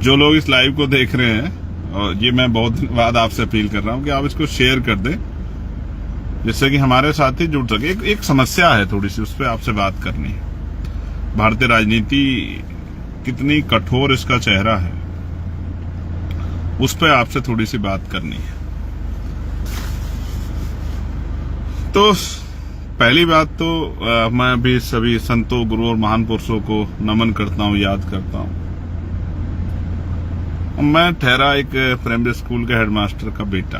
जो लोग इस लाइव को देख रहे हैं, और ये मैं बहुत दिन बाद आपसे अपील कर रहा हूं कि आप इसको शेयर कर दें, जिससे कि हमारे साथी जुड़ सके। एक समस्या है थोड़ी सी, उस पर आपसे बात करनी है। भारतीय राजनीति कितनी कठोर इसका चेहरा है, उस पर आपसे थोड़ी सी बात करनी है। तो पहली बात तो मैं भी सभी संतों, गुरु और महान पुरुषों को नमन करता हूं, याद करता हूं। मैं ठहरा एक प्राइमरी स्कूल के हेडमास्टर का बेटा,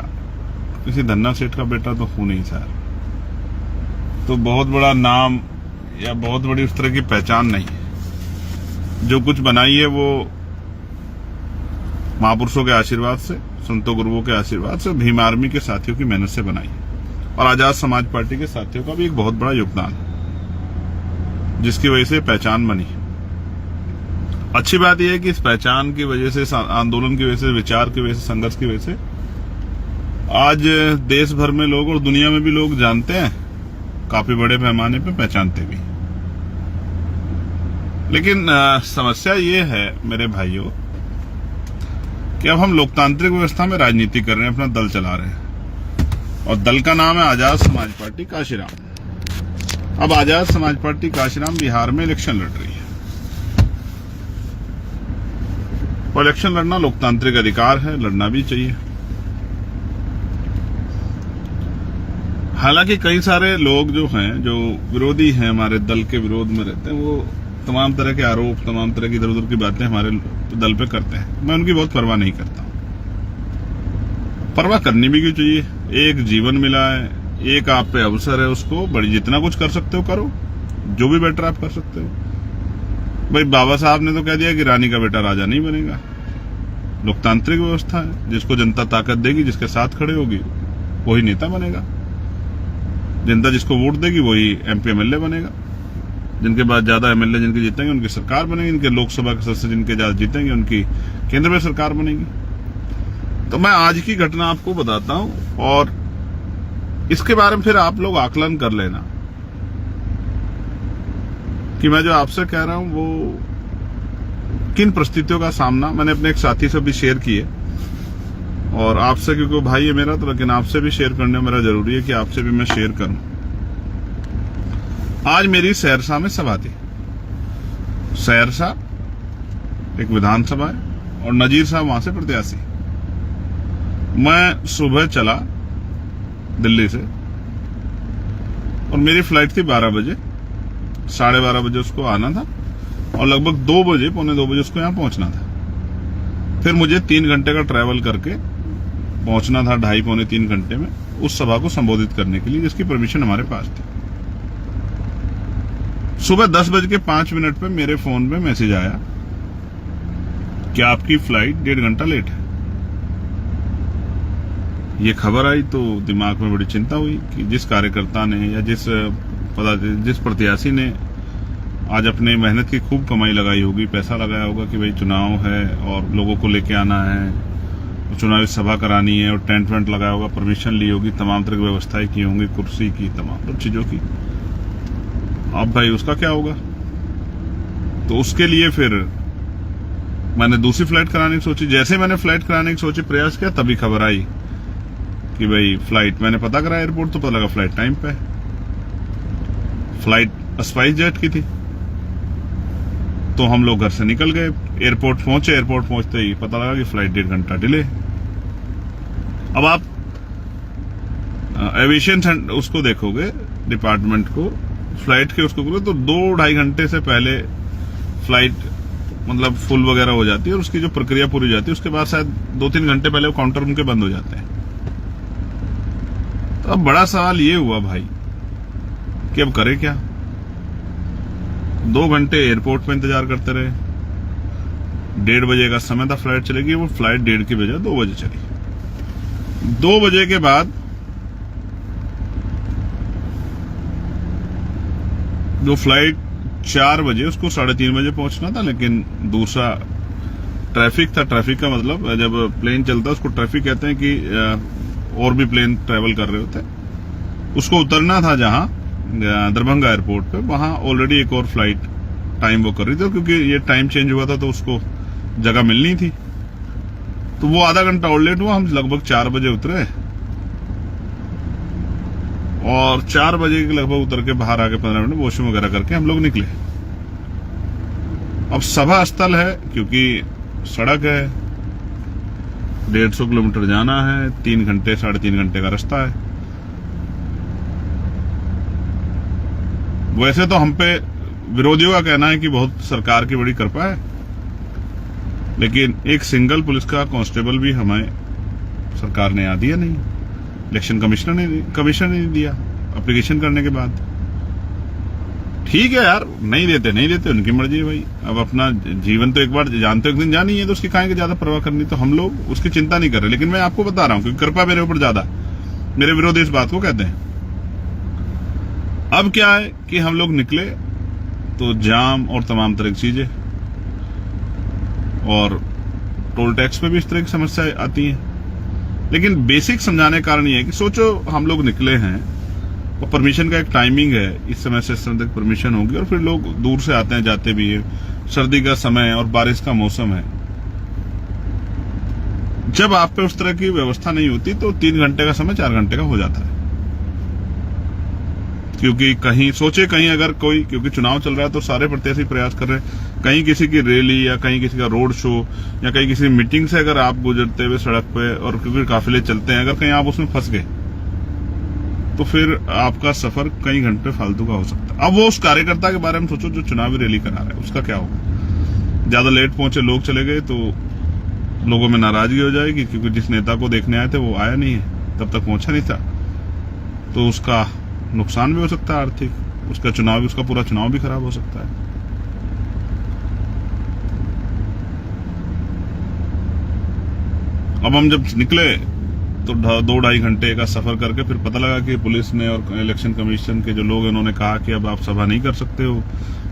किसी धन्ना सेठ का बेटा तो हूं नहीं सर, तो बहुत बड़ा नाम या बहुत बड़ी उस तरह की पहचान नहीं है। जो कुछ बनाई है वो महापुरुषों के आशीर्वाद से, संतों गुरुओं के आशीर्वाद से, भीम आर्मी के साथियों की मेहनत से बनाई है, और आजाद समाज पार्टी के साथियों का भी एक बहुत बड़ा योगदान है, जिसकी वजह से पहचान बनी। अच्छी बात यह है कि इस पहचान की वजह से, आंदोलन की वजह से, विचार की वजह से, संघर्ष की वजह से आज देश भर में लोग और दुनिया में भी लोग जानते हैं, काफी बड़े पैमाने पे पहचानते भी। लेकिन समस्या ये है मेरे भाइयों कि अब हम लोकतांत्रिक व्यवस्था में राजनीति कर रहे हैं, अपना दल चला रहे हैं, और दल का नाम है आजाद समाज पार्टी काशीराम। अब आजाद समाज पार्टी काशीराम बिहार में इलेक्शन लड़ रही है, और इलेक्शन लड़ना लोकतांत्रिक अधिकार है, लड़ना भी चाहिए। हालांकि कई सारे लोग जो हैं, जो विरोधी हैं, हमारे दल के विरोध में रहते हैं, वो तमाम तरह के आरोप, तमाम तरह की इधर उधर की बातें हमारे दल पे करते हैं। मैं उनकी बहुत परवाह नहीं करता। परवाह करनी भी क्यों चाहिए? एक जीवन मिला है, एक आप पे अवसर है, उसको बड़ी जितना कुछ कर सकते हो करो, जो भी बेटर आप कर सकते हो। भाई बाबा साहब ने तो कह दिया कि रानी का बेटा राजा नहीं बनेगा। लोकतांत्रिक व्यवस्था है, जिसको जनता ताकत देगी, जिसके साथ खड़े होगी, वही नेता बनेगा। जनता जिसको वोट देगी वही एमपी एमएलए बनेगा। जिनके बाद ज्यादा एमएलए जिनके जीतेंगे उनकी सरकार बनेगी, इनके लोकसभा के सदस्य जिनके ज्यादा जीतेंगे उनकी केंद्र में सरकार बनेगी। तो मैं आज की घटना आपको बताता हूं, और इसके बारे में फिर आप लोग आकलन कर लेना कि मैं जो आपसे कह रहा हूं वो किन परिस्थितियों का सामना मैंने अपने एक साथी से भी शेयर किए, और आपसे, क्योंकि वो भाई है मेरा, तो लेकिन आपसे भी शेयर करने मेरा जरूरी है कि आपसे भी मैं शेयर करूं। आज मेरी सहरसा में सभा थी। सहरसा एक विधानसभा है, और नजीर साहब वहां से प्रत्याशी। मैं सुबह चला दिल्ली से, और मेरी फ्लाइट थी 12 बजे, 12:30 बजे उसको आना था, और लगभग 2 बजे, पौने 2 बजे उसको यहां पहुंचना था। फिर मुझे 3 घंटे का ट्रैवल करके पहुंचना था, 2.5 पौने 3 घंटे में, उस सभा को संबोधित करने के लिए, जिसकी परमिशन हमारे पास थी। सुबह 10:05 पे मेरे फोन पे मैसेज आया कि आपकी फ्लाइट 1.5 घंटा लेट है। ये खबर आई तो दिमाग में बड़ी चिंता हुई कि जिस कार्यकर्ता ने या जिस प्रत्याशी ने आज अपने मेहनत की खूब कमाई लगाई होगी, पैसा लगाया होगा कि भाई चुनाव है और लोगों को लेके आना है, चुनावी सभा करानी है, और टेंट वेंट लगाया होगा, परमिशन ली होगी, तमाम तरह की व्यवस्थाएं की होंगी, कुर्सी की, तमाम चीजों की। अब भाई उसका क्या होगा? तो उसके लिए फिर मैंने दूसरी फ्लाइट कराने की सोची। जैसे मैंने फ्लाइट कराने की सोची, प्रयास किया, तभी खबर आई कि भाई फ्लाइट, मैंने पता करा एयरपोर्ट, तो पता लगा फ्लाइट टाइम पे। फ्लाइट स्पाइस जेट की थी। तो हम लोग घर से निकल गए, एयरपोर्ट पहुंचे। एयरपोर्ट पहुंचते ही पता लगा कि फ्लाइट 1.5 घंटा डिले। अब आप एविएशन उसको देखोगे, डिपार्टमेंट को, फ्लाइट के उसको करोगे, तो 2-2.5 घंटे से पहले फ्लाइट मतलब फुल वगैरह हो जाती है, और उसकी जो प्रक्रिया पूरी हो जाती है, उसके बाद शायद 2-3 घंटे पहले वो काउंटर उनके बंद हो जाते हैं। तो अब बड़ा सवाल ये हुआ भाई कि अब करे क्या? 2 घंटे एयरपोर्ट पे इंतजार करते रहे। 1:30 बजे का समय था फ्लाइट चलेगी, वो फ्लाइट 1:30 की बजाय 2 बजे चली। 2 बजे के बाद जो फ्लाइट 4 बजे, उसको 3:30 बजे पहुंचना था, लेकिन दूसरा ट्रैफिक था। ट्रैफिक का मतलब जब प्लेन चलता है उसको ट्रैफिक कहते हैं कि और भी प्लेन ट्रेवल कर रहे होते हैं। उसको उतरना था जहां दरभंगा एयरपोर्ट पे, वहां ऑलरेडी एक और फ्लाइट टाइम वो कर रही थी, क्योंकि ये टाइम चेंज हुआ था तो उसको जगह मिलनी थी, तो वो आधा घंटा और लेट हुआ। हम लगभग 4 बजे उतरे और 4 बजे के लगभग उतर के बाहर आके 15 मिनट वॉशरूम वगैरह करके हम लोग निकले। अब सभा स्थल है, क्योंकि सड़क है, 150 किलोमीटर जाना है, 3 घंटे 3.5 घंटे का रास्ता है। वैसे तो हम पे विरोधियों का कहना है कि बहुत सरकार की बड़ी कृपा है, लेकिन एक सिंगल पुलिस का कांस्टेबल भी हमें सरकार ने दिया नहीं। इलेक्शन कमिश्नर ने दिया एप्लीकेशन करने के बाद। ठीक है यार, नहीं देते उनकी मर्जी है भाई। अब अपना जीवन तो एक बार जानते हो, एक दिन जानी है, तो उसकी काहे ज्यादा परवाह करनी। तो हम लोग उसकी चिंता नहीं कर रहे, लेकिन मैं आपको बता रहा हूं क्योंकि कृपा मेरे ऊपर ज्यादा, मेरे विरोधी इस बात को कहते हैं। अब क्या है कि हम लोग निकले तो जाम और तमाम तरह की चीजें, और टोल टैक्स में भी इस तरह की समस्या आती है। लेकिन बेसिक समझाने का कारण ये है कि सोचो हम लोग निकले हैं और परमिशन का एक टाइमिंग है, इस समय से इस समय तक परमिशन होगी, और फिर लोग दूर से आते हैं जाते भी है, सर्दी का समय और बारिश का मौसम है। जब आप पे उस तरह की व्यवस्था नहीं होती तो 3 घंटे का समय 4 घंटे का हो जाता है। क्योंकि कहीं अगर कोई, क्योंकि चुनाव चल रहा है तो सारे प्रत्याशी प्रयास कर रहे हैं, कहीं किसी की रैली या कहीं किसी का रोड शो या कहीं किसी मीटिंग से अगर आप गुजरते हुए सड़क पे, और क्योंकि काफिले चलते हैं, अगर कहीं आप उसमें फंस गए तो फिर आपका सफर कई घंटे फालतू का हो सकता है। अब वो उस कार्यकर्ता के बारे में सोचो जो चुनावी रैली करा रहा है, उसका क्या होगा। ज्यादा लेट पहुंचे लोग चले गए तो लोगों में नाराजगी हो जाएगी, क्योंकि जिस नेता को देखने आए थे वो आया नहीं है, तब तक पहुंचा नहीं था, तो उसका नुकसान भी हो सकता है आर्थिक, उसका पूरा चुनाव भी खराब हो सकता है। अब हम जब निकले तो 2-2.5 घंटे का सफर करके फिर पता लगा कि पुलिस ने और इलेक्शन कमीशन के जो लोग हैं उन्होंने कहा कि अब आप सभा नहीं कर सकते हो,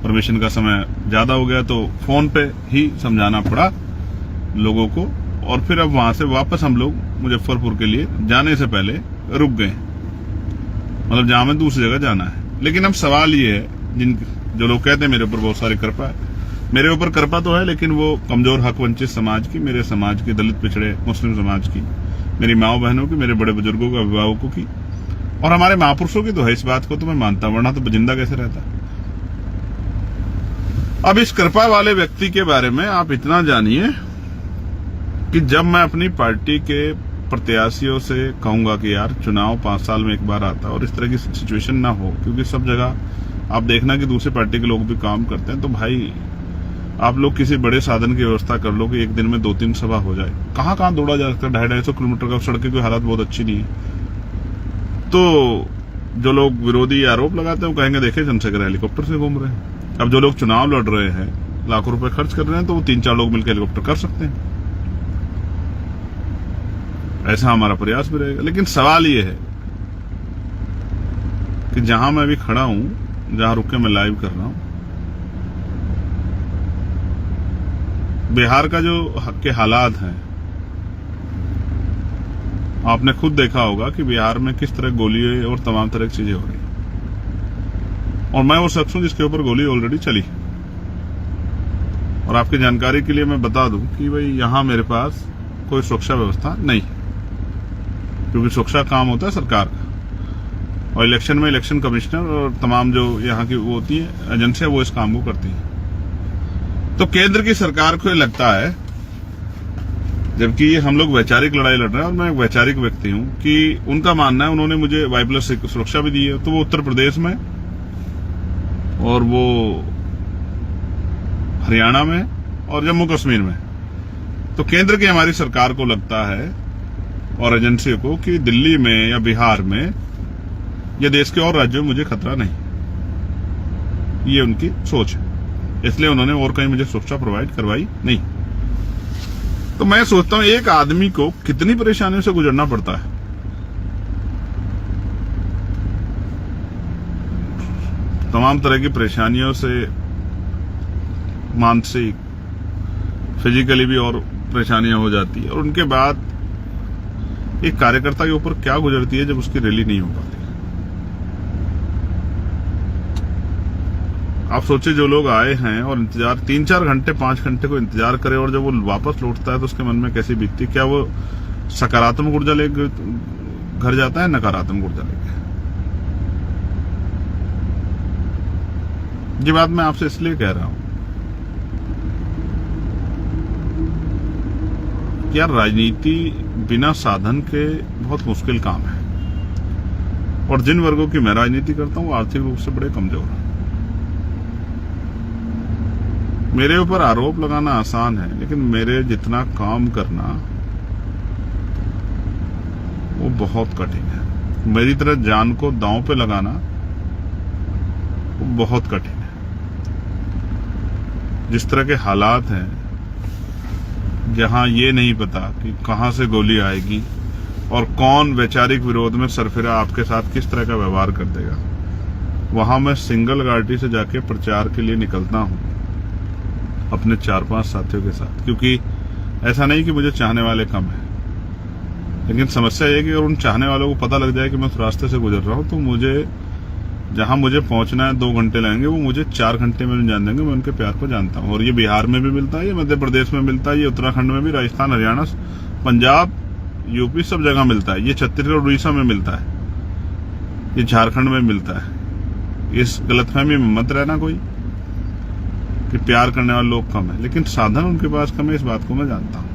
परमिशन का समय ज्यादा हो गया। तो फोन पे ही समझाना पड़ा लोगों को, और फिर अब वहां से वापस हम लोग मुजफ्फरपुर के लिए जाने से पहले रुक गए, मतलब जहां हमें दूसरी जगह जाना है। लेकिन अब सवाल ये है, जो लोग कहते हैं मेरे ऊपर बहुत सारी कृपा है, मेरे ऊपर कृपा तो है, लेकिन वो कमजोर हक वंचित समाज की, मेरे समाज की, दलित पिछड़े मुस्लिम समाज की, मेरी माओ बहनों की, मेरे बड़े बुजुर्गों के, अभिभावकों की, और हमारे महापुरुषों की तो है। इस बात को तो मैं मानता हूं, वरना तो जिंदा कैसे रहता। अब इस कृपा वाले व्यक्ति के बारे में आप इतना जानिए कि जब मैं अपनी पार्टी के प्रत्याशियों से कहूंगा कि यार चुनाव 5 साल में एक बार आता है और इस तरह की सिचुएशन ना हो, क्योंकि सब जगह आप देखना कि दूसरी पार्टी के लोग भी काम करते हैं, तो भाई आप लोग किसी बड़े साधन की व्यवस्था कर लो कि एक दिन में 2-3 सभा हो जाए। कहां दौड़ा जा सकता है, 250-250 किलोमीटर का, सड़कें की हालत बहुत अच्छी नहीं है। तो जो लोग विरोधी आरोप लगाते हैं वो कहेंगे देखे चंद्रशेखर हेलीकॉप्टर से घूम रहे हैं। अब जो लोग चुनाव लड़ रहे हैं, लाखों रुपए खर्च कर रहे हैं, तो वो 3-4 लोग मिलकर हेलीकॉप्टर कर सकते हैं। ऐसा हमारा प्रयास भी रहेगा। लेकिन सवाल ये है कि जहां मैं अभी खड़ा हूं, जहां रुक के मैं लाइव कर रहा हूं, बिहार का जो के हालात हैं, आपने खुद देखा होगा कि बिहार में किस तरह गोली और तमाम तरह की चीजें हो रही, और मैं वो शख्स हूं जिसके ऊपर गोली ऑलरेडी चली। और आपकी जानकारी के लिए मैं बता दूं कि भाई यहां मेरे पास कोई सुरक्षा व्यवस्था नहीं है, क्योंकि सुरक्षा काम होता है सरकार का, और इलेक्शन में इलेक्शन कमिश्नर और तमाम जो यहाँ की वो होती है एजेंसियां, वो इस काम को करती है। तो केंद्र की सरकार को लगता है, जबकि ये हम लोग वैचारिक लड़ाई लड़ रहे हैं और मैं एक वैचारिक व्यक्ति हूं, कि उनका मानना है, उन्होंने मुझे Y+ सुरक्षा भी दी है, तो वो उत्तर प्रदेश में और वो हरियाणा में और जम्मू कश्मीर में। तो केंद्र की हमारी सरकार को लगता है और एजेंसी को कि दिल्ली में या बिहार में या देश के और राज्यों में मुझे खतरा नहीं, ये उनकी सोच है, इसलिए उन्होंने और कहीं मुझे सुरक्षा प्रोवाइड करवाई नहीं। तो मैं सोचता हूं एक आदमी को कितनी परेशानियों से गुजरना पड़ता है। तमाम तरह की परेशानियों से, मानसिक, फिजिकली भी और परेशानियां हो जाती है, और उनके बाद एक कार्यकर्ता के ऊपर क्या गुजरती है जब उसकी रैली नहीं हो पाती। आप सोचिए, जो लोग आए हैं और इंतजार 3-4 घंटे 5 घंटे को इंतजार करे, और जब वो वापस लौटता है तो उसके मन में कैसी बीतती, क्या वो सकारात्मक ऊर्जा लेके घर जाता है, नकारात्मक ऊर्जा लेके? ये बात मैं आपसे इसलिए कह रहा हूं कि यार, राजनीति बिना साधन के बहुत मुश्किल काम है, और जिन वर्गों की मैं राजनीति करता हूं वो आर्थिक रूप से बड़े कमजोर हैं। मेरे ऊपर आरोप लगाना आसान है, लेकिन मेरे जितना काम करना वो बहुत कठिन है। मेरी तरह जान को दांव पे लगाना वो बहुत कठिन है। जिस तरह के हालात हैं, जहां ये नहीं पता कि कहां से गोली आएगी और कौन वैचारिक विरोध में सरफिरा आपके साथ किस तरह का व्यवहार कर देगा, वहां मैं सिंगल गाड़ी से जाके प्रचार के लिए निकलता हूं अपने 4-5 साथियों के साथ, क्योंकि ऐसा नहीं कि मुझे चाहने वाले कम है, लेकिन समस्या ये है कि अगर उन चाहने वालों को पता लग जाए कि मैं उस रास्ते से गुजर रहा हूं, तो मुझे जहां मुझे पहुंचना है 2 घंटे लगेंगे, वो मुझे 4 घंटे में जान देंगे। मैं उनके प्यार को जानता हूं, और ये बिहार में भी मिलता है, ये मध्य प्रदेश में मिलता है, ये उत्तराखंड में भी, राजस्थान, हरियाणा, पंजाब, यूपी, सब जगह मिलता है। ये छत्तीसगढ़, उड़ीसा में मिलता है, ये झारखंड में मिलता है। इस गलतफहमी में मत रहना कोई कि प्यार करने वाले लोग कम है, लेकिन साधन उनके पास कम है, इस बात को मैं जानता हूं।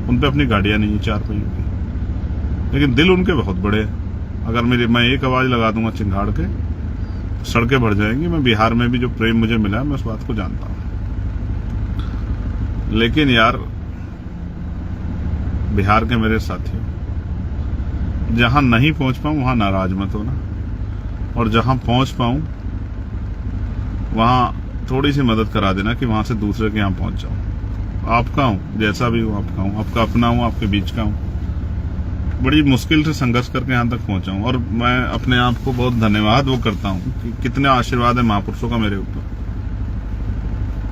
उन पे अपनी गाड़ियां नहीं है 4 पहियों की, लेकिन दिल उनके बहुत बड़े हैं। अगर मैं एक आवाज लगा दूंगा चिंगाड़ के, सड़कें भर जाएंगी। मैं बिहार में भी जो प्रेम मुझे मिला है, मैं उस बात को जानता हूं। लेकिन यार, बिहार के मेरे साथियों, जहां नहीं पहुंच पाऊं वहां नाराज मत होना, और जहां पहुंच पाऊं वहां थोड़ी सी मदद करा देना कि वहां से दूसरे के यहां पहुंच जाऊं। आपका हूं, जैसा भी हूं आपका हूं, आपका अपना हूं, आपके बीच का हूं। बड़ी मुश्किल से संघर्ष करके यहां तक पहुंचा हूं, और मैं अपने आप को बहुत धन्यवाद वो करता हूं कि कितने आशीर्वाद है महापुरुषों का मेरे ऊपर।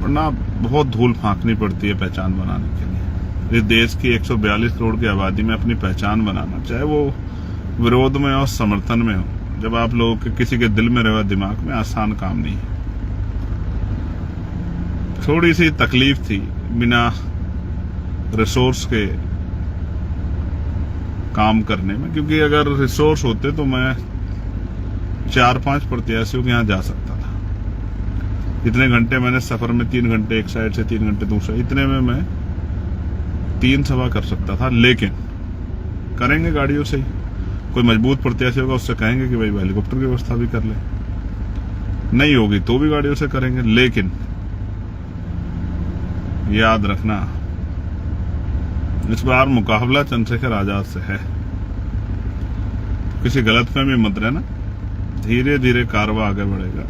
वरना बहुत धूल फांकनी पड़ती है पहचान बनाने के लिए। इस देश की 142 करोड़ की आबादी में अपनी पहचान बनाना, चाहे वो विरोध में और समर्थन में हो, जब आप लोगों के किसी के दिल में रहे दिमाग में, आसान काम नहीं है। थोड़ी सी तकलीफ थी बिना रिसोर्स के काम करने में, क्योंकि अगर रिसोर्स होते तो मैं 4-5 प्रत्याशियों के यहां जा सकता था। इतने घंटे मैंने सफर में, 3 घंटे एक साइड से, 3 घंटे दूसरा, इतने में मैं 3 सभा कर सकता था। लेकिन करेंगे गाड़ियों से ही। कोई मजबूत प्रत्याशी होगा, उससे कहेंगे कि भाई हेलीकॉप्टर की व्यवस्था भी कर ले, नहीं होगी तो भी गाड़ियों से करेंगे। लेकिन याद रखना, इस बार मुकाबला चंद्रशेखर आजाद से है। किसी गलतफहमी मत रहना, धीरे धीरे कारवा आगे बढ़ेगा,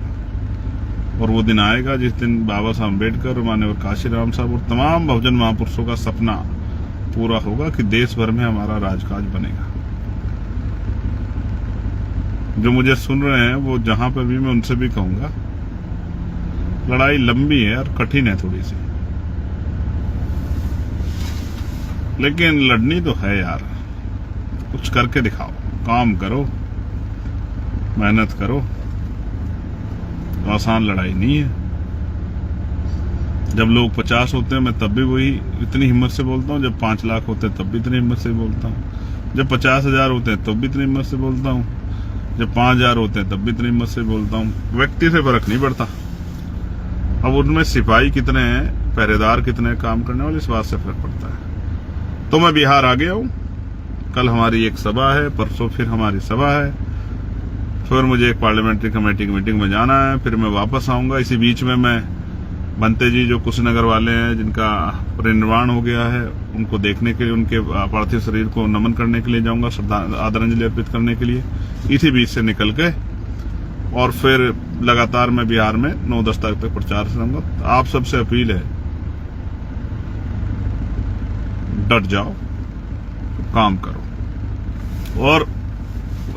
और वो दिन आएगा जिस दिन बाबा साहब अम्बेडकर, माननीय काशीराम साहब और तमाम बहुजन महापुरुषों का सपना पूरा होगा कि देश भर में हमारा राजकाज बनेगा। जो मुझे सुन रहे हैं, वो जहां पर भी, मैं उनसे भी कहूंगा, लड़ाई लंबी है और कठिन है थोड़ी सी, लेकिन लड़नी तो है यार। कुछ करके दिखाओ, काम करो, मेहनत करो। तो आसान लड़ाई नहीं है। जब लोग 50 होते हैं, मैं तब भी वही इतनी हिम्मत से बोलता हूँ। जब 5 लाख होते हैं तब भी इतनी हिम्मत से बोलता हूँ। जब 50,000 होते हैं तब भी इतनी हिम्मत से बोलता हूँ। जब 5,000 होते हैं तब भी इतनी हिम्मत से बोलता हूँ। व्यक्ति से फर्क नहीं पड़ता। अब उनमें सिपाही कितने हैं, पहरेदार कितने हैं काम करने वाले, इस बात से फर्क पड़ता है। तो मैं बिहार आ गया हूँ। कल हमारी एक सभा है, परसों फिर हमारी सभा है, फिर मुझे एक पार्लियामेंट्री कमेटी की मीटिंग में जाना है, फिर मैं वापस आऊंगा। इसी बीच में मैं बनते जी, जो कुशीनगर वाले हैं, जिनका परिनिर्वाण हो गया है, उनको देखने के लिए, उनके पार्थिव शरीर को नमन करने के लिए जाऊंगा, आदरांजलि अर्पित करने के लिए। इसी बीच से निकल के और फिर लगातार मैं बिहार में 9-10 तारीख तक प्रचार से रहूंगा। आप सबसे अपील है, डट जाओ, काम करो, और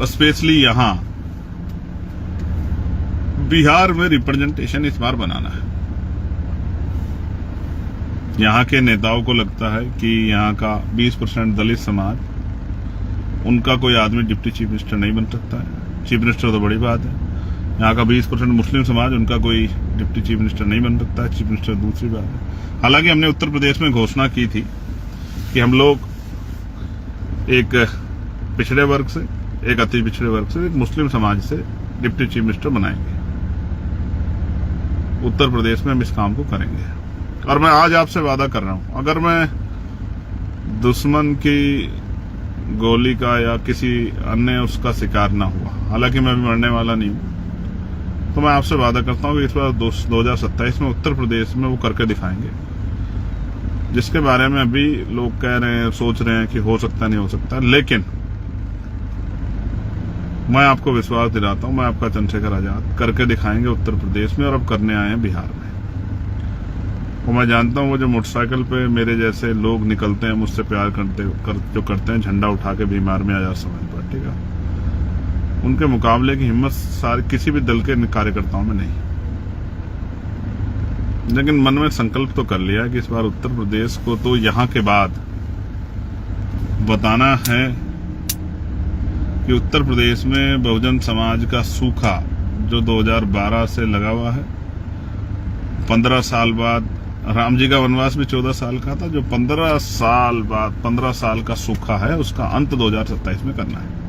स्पेशली यहां बिहार में रिप्रेजेंटेशन इस बार बनाना है। यहां के नेताओं को लगता है कि यहां का 20% दलित समाज, उनका कोई आदमी डिप्टी चीफ मिनिस्टर नहीं बन सकता है। चीफ मिनिस्टर तो बड़ी बात है, यहाँ का 20% मुस्लिम समाज, उनका कोई डिप्टी चीफ मिनिस्टर नहीं बन सकता। चीफ मिनिस्टर दूसरी बात है। हालांकि हमने उत्तर प्रदेश में घोषणा की थी कि हम लोग एक पिछड़े वर्ग से, एक अति पिछड़े वर्ग से, एक मुस्लिम समाज से डिप्टी चीफ मिनिस्टर बनाएंगे। उत्तर प्रदेश में हम इस काम को करेंगे। और मैं आज आपसे वादा कर रहा हूं, अगर मैं दुश्मन की गोली का या किसी अन्य उसका शिकार ना हुआ, हालांकि मैं अभी मरने वाला नहीं हूं, तो मैं आपसे वादा करता हूं कि इस बार 2027 में उत्तर प्रदेश में वो करके दिखाएंगे, जिसके बारे में अभी लोग कह रहे हैं, सोच रहे हैं कि हो सकता नहीं हो सकता। लेकिन मैं आपको विश्वास दिलाता हूं, मैं आपका चंद्रशेखर आजाद करके दिखाएंगे उत्तर प्रदेश में, और अब करने आए हैं बिहार में। और मैं जानता हूं वो जो मोटरसाइकिल पे मेरे जैसे लोग निकलते हैं, मुझसे प्यार जो करते हैं, झंडा उठा के बिहार में आजाद समाज पार्टी का, उनके मुकाबले की हिम्मत सारे किसी भी दल के कार्यकर्ताओं में नहीं। लेकिन मन में संकल्प तो कर लिया कि इस बार उत्तर प्रदेश को तो यहां के बाद बताना है कि उत्तर प्रदेश में बहुजन समाज का सूखा जो 2012 से लगा हुआ है, 15 साल बाद, राम जी का वनवास भी 14 साल का था, जो 15 साल बाद 15 साल का सूखा है, उसका अंत 2027 में करना है।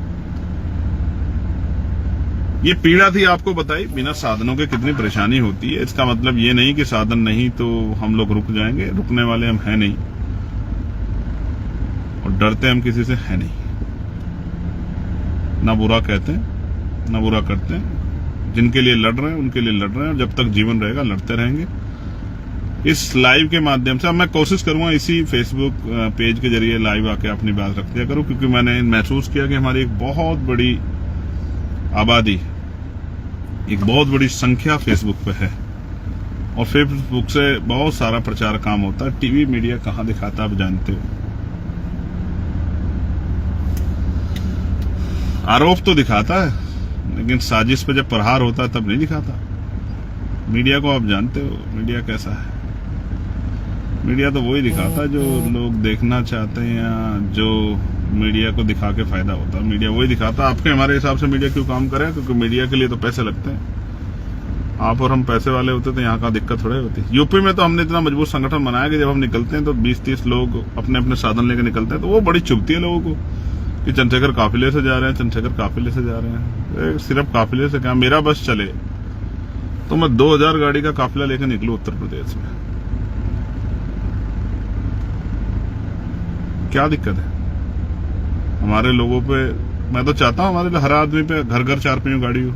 ये पीड़ा थी आपको बताई, बिना साधनों के कितनी परेशानी होती है। इसका मतलब ये नहीं कि साधन नहीं तो हम लोग रुक जाएंगे, रुकने वाले हम हैं नहीं, और डरते हम किसी से है नहीं। ना बुरा कहते हैं, ना बुरा करते हैं। जिनके लिए लड़ रहे हैं उनके लिए लड़ रहे हैं, और जब तक जीवन रहेगा लड़ते रहेंगे। इस लाइव के माध्यम से अब मैं कोशिश करूंगा इसी फेसबुक पेज के जरिए लाइव आके अपनी बात रख दिया करूं, क्योंकि मैंने महसूस किया कि हमारी एक बहुत बड़ी आबादी, एक बहुत बड़ी संख्या फेसबुक पे है, और फेसबुक से बहुत सारा प्रचार काम होता है। टीवी मीडिया कहां दिखाता, आप जानते हो। आरोप तो दिखाता है, लेकिन साजिश पे जब प्रहार होता है तब नहीं दिखाता। मीडिया को आप जानते हो, मीडिया कैसा है। मीडिया तो वही दिखाता है जो लोग देखना चाहते हैं, या जो मीडिया को दिखा के फायदा होता है, मीडिया वही दिखाता है। आपके हमारे हिसाब से मीडिया क्यों काम करे? क्योंकि मीडिया के लिए तो पैसे लगते हैं। आप और हम पैसे वाले होते तो यहाँ का दिक्कत थोड़े होती। यूपी में तो हमने इतना मजबूत संगठन बनाया कि जब हम निकलते हैं तो 20-30 लोग अपने अपने साधन लेकर निकलते हैं, तो वो बड़ी चुभती है लोगों को कि चंद्रशेखर काफिले से जा रहे हैं, चंद्रशेखर काफिले से जा रहे हैं। सिर्फ काफिले से क्या, मेरा बस चले तो मैं 2000 गाड़ी का काफिला लेकर निकलूं उत्तर प्रदेश में, क्या दिक्कत है? हमारे लोगों पे, मैं तो चाहता हूं हमारे हर आदमी पे घर घर 4 पहियों गाड़ी हो,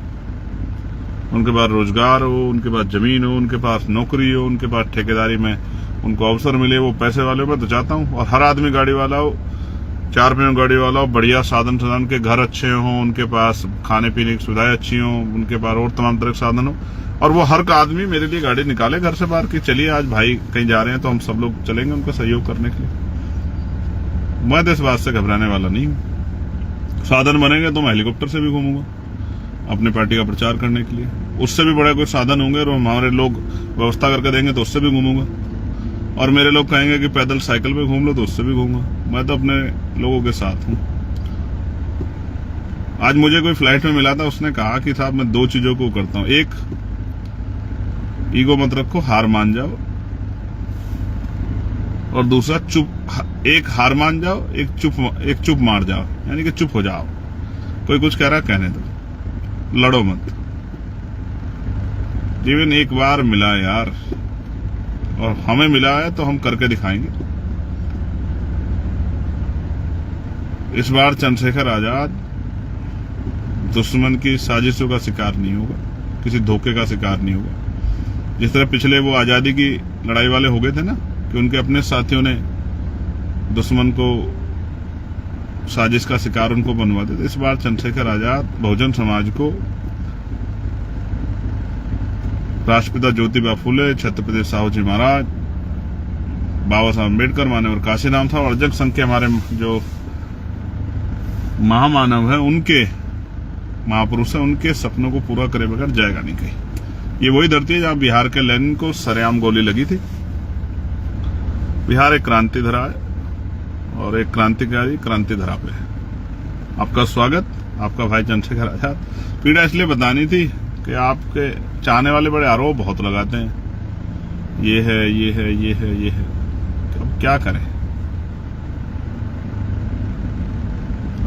उनके पास रोजगार हो, उनके पास जमीन हो, उनके पास नौकरी हो, उनके पास ठेकेदारी में उनको अवसर मिले, वो पैसे वाले हो। मैं तो चाहता हूं और हर आदमी गाड़ी वाला हो, 4 पहियों गाड़ी वाला हो, बढ़िया साधन के घर अच्छे हों, उनके पास खाने पीने की सुविधाएं अच्छी हों, उनके पास और तमाम तरह के साधन हो, और वो हर आदमी मेरे लिए गाड़ी निकाले घर से बाहर की, चलिए आज भाई कहीं जा रहे हैं तो हम सब लोग चलेंगे उनका सहयोग करने के लिए। मैं तो इस बात से घबराने वाला नहीं हूं। साधन बनेंगे तो मैं हेलीकॉप्टर से भी घूमूंगा अपनी पार्टी का प्रचार करने के लिए। उससे भी बड़ा कोई साधन होंगे और हमारे लोग व्यवस्था करके देंगे तो उससे भी घूमूंगा, और मेरे लोग कहेंगे कि पैदल साइकिल पे घूम लो तो उससे भी घूमूंगा। मैं तो अपने लोगों के साथ हूं। आज मुझे कोई फ्लाइट में मिला था, उसने कहा कि साहब मैं 2 चीजों को करता हूं, एक ईगो मत रखो, हार मान जाओ, और दूसरा एक हार मान जाओ, एक चुप मार जाओ, यानी कि चुप हो जाओ। कोई कुछ कह रहा है कहने दो, लड़ो मत। जीवन एक बार मिला यार, और हमें मिला है तो हम करके दिखाएंगे। इस बार चंद्रशेखर आजाद दुश्मन की साजिशों का शिकार नहीं होगा, किसी धोखे का शिकार नहीं होगा। जिस तरह पिछले वो आजादी की लड़ाई वाले हो गए थे ना, कि उनके अपने साथियों ने दुश्मन को साजिश का शिकार उनको बनवा देते। इस बार चंद्रशेखर आजाद बहुजन समाज को राष्ट्रपिता ज्योतिबा फुले, छत्रपति साहू जी महाराज, बाबा साहब अम्बेडकर, माननीय काशीराम साहब और अजक संघ के हमारे जो महामानव है, उनके महापुरुष है, उनके सपनों को पूरा करे बगैर जाएगा नहीं कहीं। ये वही धरती है जहां बिहार के लेनिन को सरेआम गोली लगी थी। बिहार एक क्रांति धरा है, और एक क्रांतिकारी क्रांति धरा पे है। आपका स्वागत, आपका भाई चंद्रशेखर आजाद। पीड़ा इसलिए बतानी थी कि आपके चाहने वाले बड़े आरोप बहुत लगाते हैं, ये है, ये है, ये है, ये है। अब क्या करें,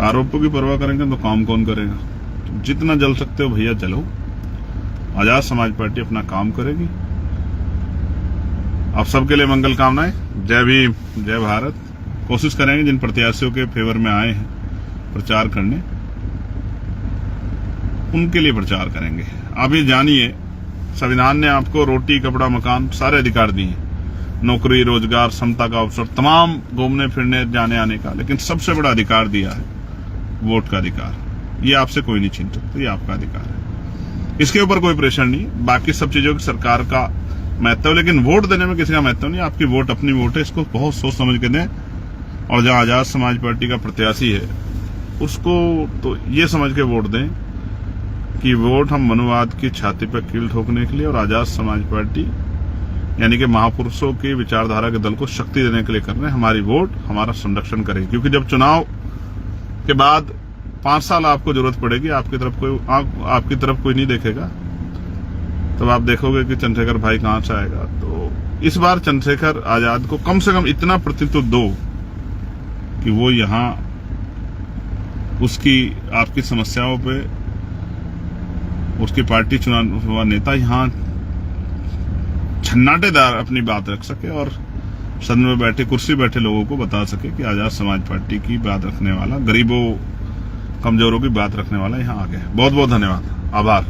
आरोपों की परवाह करेंगे तो काम कौन करेगा। तो जितना जल सकते हो भैया जलो। आजाद समाज पार्टी अपना काम करेगी। आप सबके लिए मंगल कामनाएं। जय भीम, जय भारत। कोशिश करेंगे जिन प्रत्याशियों के फेवर में आए हैं प्रचार करने, उनके लिए प्रचार करेंगे। आप ये जानिए, संविधान ने आपको रोटी, कपड़ा, मकान सारे अधिकार दिए हैं, नौकरी, रोजगार, समता का अवसर, तमाम घूमने फिरने, जाने आने का, लेकिन सबसे बड़ा अधिकार दिया है वोट का अधिकार। ये आपसे कोई नहीं छीन सकता, ये आपका अधिकार है। इसके ऊपर कोई प्रेशर नहीं। बाकी सब चीजों की सरकार का महत्व, लेकिन वोट देने में किसी का महत्व नहीं। आपकी वोट अपनी वोट है, इसको बहुत सोच समझ के दें। और जहां आजाद समाज पार्टी का प्रत्याशी है उसको तो ये समझ के वोट दें कि वोट हम मनुवाद की छाती पर कील ठोकने के लिए और आजाद समाज पार्टी यानी कि महापुरुषों की विचारधारा के दल को शक्ति देने के लिए कर रहे हैं। हमारी वोट हमारा संरक्षण करेगी, क्योंकि जब चुनाव के बाद 5 साल आपको जरूरत पड़ेगी, आपकी तरफ कोई नहीं देखेगा, तब आप देखोगे कि चंद्रशेखर भाई कहां से आएगा। तो इस बार चंद्रशेखर आजाद को कम से कम इतना प्रतित्व दो कि वो यहां उसकी आपकी समस्याओं पे उसकी पार्टी चुना हुआ नेता यहां छन्नाटेदार अपनी बात रख सके और सदन में बैठे, कुर्सी बैठे लोगों को बता सके कि आजाद समाज पार्टी की बात रखने वाला, गरीबों, कमजोरों की बात रखने वाला यहां आ गया। बहुत बहुत धन्यवाद, आभार।